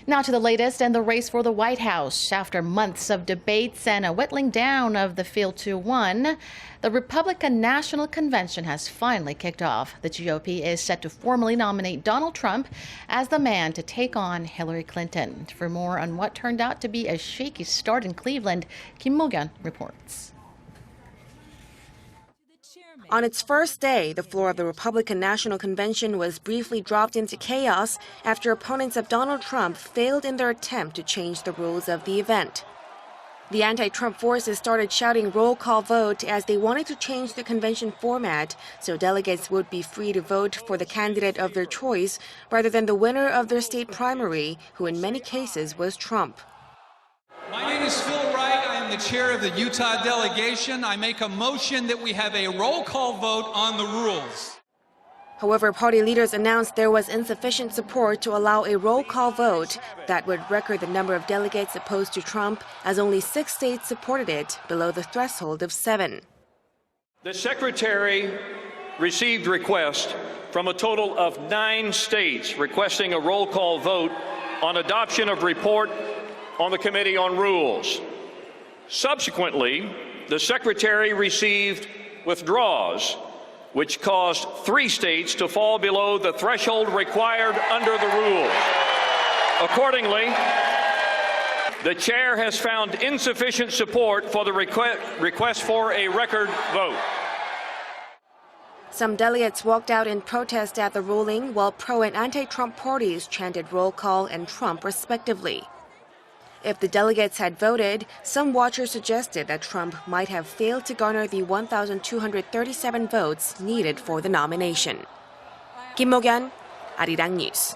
Now to the latest in the race for the White House. After months of debates and a whittling down of the field to one, the Republican National Convention has finally kicked off. The GOP is set to formally nominate Donald Trump as the man to take on Hillary Clinton. For more on what turned out to be a shaky start in Cleveland, Mok-yeon reports. On its first day, the floor of the Republican National Convention was briefly dropped into chaos after opponents of Donald Trump failed in their attempt to change the rules of the event. The anti-Trump forces started shouting roll call vote as they wanted to change the convention format so delegates would be free to vote for the candidate of their choice rather than the winner of their state primary, who in many cases was Trump. My name is Phil Wright. I am the chair of the Utah delegation. I make a motion that we have a roll call vote on the rules. However, party leaders announced there was insufficient support to allow a roll call vote that would record the number of delegates opposed to Trump, as only 6 states supported it, below the threshold of 7. The Secretary received requests from a total of 9 states requesting a roll call vote on adoption of report on the Committee on Rules. Subsequently, the Secretary received withdrawals, which caused 3 states to fall below the threshold required under the rules. Accordingly, the Chair has found insufficient support for the request for a record vote. Some delegates walked out in protest at the ruling, while pro- and anti-Trump parties chanted roll call and Trump respectively. If the delegates had voted, some watchers suggested that Trump might have failed to garner the 1,237 votes needed for the nomination. Mok-yeon, Arirang News.